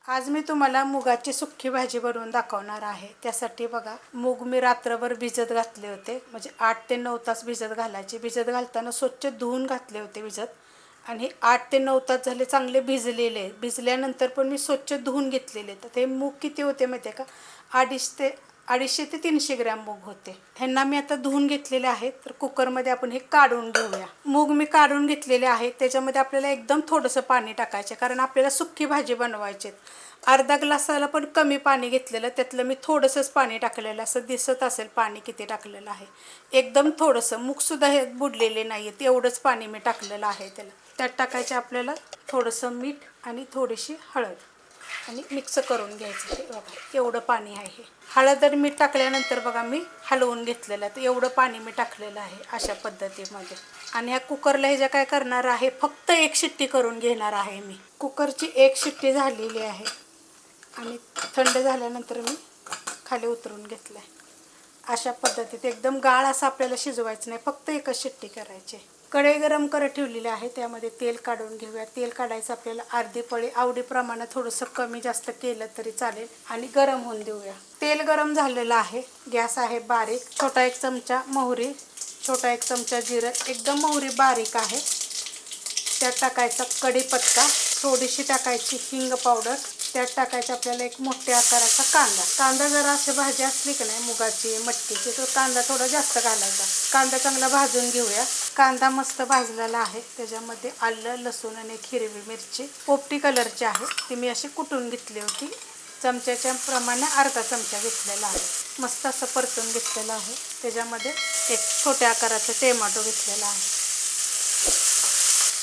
आज मी तुम्हाला मुगाची सुक्की भाजी बनवून दाखवणार आहे। त्यासाठी बघा, मूग मी रात्रभर भिजत घातले होते, म्हणजे 8 ते 9 तास भिजत घालायचे। भिजत घालताना स्वच्छ धुवून घातले होते भिजत, आणि 8 ते 9 तास झाले चांगले भिजलेले। भिजल्यानंतर पण मी स्वच्छ धुवून घेतलेले। तर ते मूग किती होते माहिती आहे का, 250 ते 300 ग्रॅम मूग होते। ह्यांना मी आता धुवून घेतलेले आहेत। तर कुकरमध्ये आपण हे काढून घेऊया। मूग मी काढून घेतलेले आहेत। त्याच्यामध्ये आपल्याला एकदम थोडंसं पाणी टाकायचे, कारण आपल्याला सुक्की भाजी बनवायची। अर्धा ग्लासाला पण कमी पाणी घेतलेलं, त्यातलं मी थोडंसंच पाणी टाकलेलं। असं दिसत असेल पाणी किती टाकलेलं आहे, एकदम थोडंसं। मूगसुद्धा हे बुडलेले नाही आहेत, एवढंच पाणी मी टाकलेलं आहे त्याला। त्यात टाकायचे आपल्याला थोडंसं मीठ आणि थोडीशी हळद, आणि मिक्स करून घ्यायचं। हे बघा, एवढं पाणी आहे हे। हळद आणि मीठ टाकल्यानंतर बघा मी हलवून घेतलेलं आहे। तर एवढं पाणी मी टाकलेलं आहे अशा पद्धतीमध्ये। आणि ह्या कुकरला हे जे काय करणार आहे, फक्त एक शिट्टी करून घेणार आहे मी। कुकरची एक शिट्टी झालेली आहे, आणि थंड झाल्यानंतर मी खाली उतरून घेतलं आहे। अशा पद्धतीत एकदम गाळ असं आपल्याला शिजवायचं नाही, फक्त एकच शिट्टी करायची। कढई गरम करत ठेवलेली आहे, त्यामध्ये तेल काढून घेऊया। तेल काढायचं आपल्याला अर्धी पळी, आवडीप्रमाणे थोडंसं कमी जास्त केलं तरी चालेल, आणि गरम होऊन देऊया। तेल गरम झालेलं आहे, गॅस आहे बारीक। छोटा 1 चमचा मोहरी, छोटा 1 चमचा जिरं, एकदम मोहरी बारीक आहे। त्यात टाकायचा कढीपत्ता, थोडीशी टाकायची हिंग पावडर, त्यात टाकायचं आपल्याला एक मोठ्या आकाराचा कांदा। कांदा जर अशी भाजी असली की नाही मुगाची मटकीची, तर कांदा थोडा जास्त घालायचा। कांदा चांगला भाजून घेऊया। कांदा मस्त भाजलेला आहे, त्याच्यामध्ये आलं, लसूण आणि हिरवी मिरची पोपटी कलरची आहे, ती मी अशी कुटून घेतली होती। चमच्याच्या प्रमाणे अर्धा चमचा घेतलेला आहे। मस्त असं परतून घेतलेलं आहे। त्याच्यामध्ये एक छोट्या आकाराचा टोमॅटो घेतलेला आहे,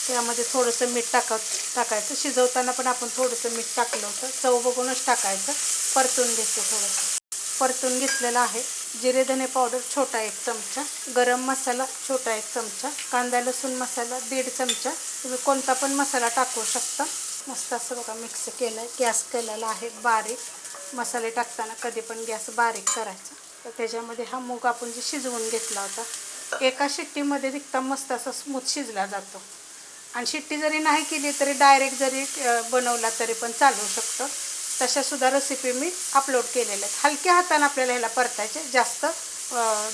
त्यामध्ये थोडंसं मीठ टाकायचं। शिजवताना पण आपण थोडंसं मीठ टाकलं होतं, चव बघूनच टाकायचं। परतून घ्यायचं, थोडंसं परतून घेतलेलं आहे। जिरे धने पावडर छोटा 1 चमचा, गरम मसाला छोटा 1 चमचा, कांदा लसूण मसाला 1.5 चमचा, तुम्ही कोणता पण मसाला टाकू शकता। मस्त असं बघा मिक्स केलं आहे। गॅस केलेला आहे बारीक। मसाले टाकताना कधी पण गॅस बारीक करायचा। तर त्याच्यामध्ये हा मूग आपण जे शिजवून घेतला होता, एका शिट्टीमध्ये एकदम मस्त असा स्मूथ शिजला जातो। आणि शिट्टी जरी नाही केली तरी डायरेक्ट जरी बनवला तरी पण चालू शकतं। तशासुद्धा रेसिपी मी अपलोड केलेल्या आहेत। हलक्या हाताने आपल्याला ह्याला परतायचे, जास्त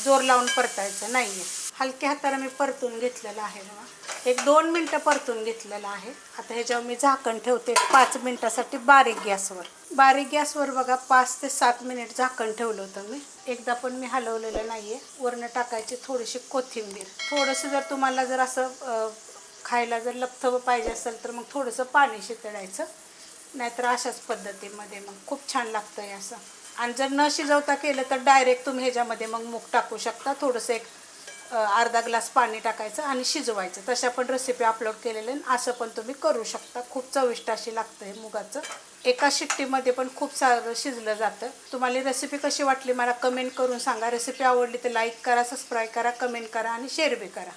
जोर लावून परतायचं नाही आहे। हलक्या हाताने मी परतून घेतलेलं आहे बघा, 1-2 मिनटं परतून घेतलेलं आहे। आता ह्याच्यावर मी झाकण ठेवते 5 मिनटासाठी बारीक गॅसवर। बारीक गॅसवर बघा 5 ते 7 मिनिट झाकण ठेवलं होतं मी, एकदा पण मी हलवलेलं नाही आहे। वरनं टाकायची थोडीशी कोथिंबीर। थोडंसं जर तुम्हाला जर असं खायला जर लपथबं पाहिजे असेल तर मग थोडंसं पाणी शितळायचं, नाहीतर अशाच पद्धतीमध्ये मग खूप छान लागतं आहे असं। आणि जर न शिजवता केलं तर डायरेक्ट तुम्ही ह्याच्यामध्ये मग मूग टाकू शकता। थोडंसं एक अर्धा ग्लास पाणी टाकायचं आणि शिजवायचं। तशा पण रेसिपी अपलोड केलेल्या आहे, असं पण तुम्ही करू शकता। खूप चविष्ट अशी लागतं हे मुगाचं। एका शिट्टीमध्ये पण खूप सारं शिजलं जातं। तुम्हाला रेसिपी कशी वाटली मला कमेंट करून सांगा। रेसिपी आवडली तर लाईक करा, सबस्क्राईब करा, कमेंट करा आणि शेअर बी करा।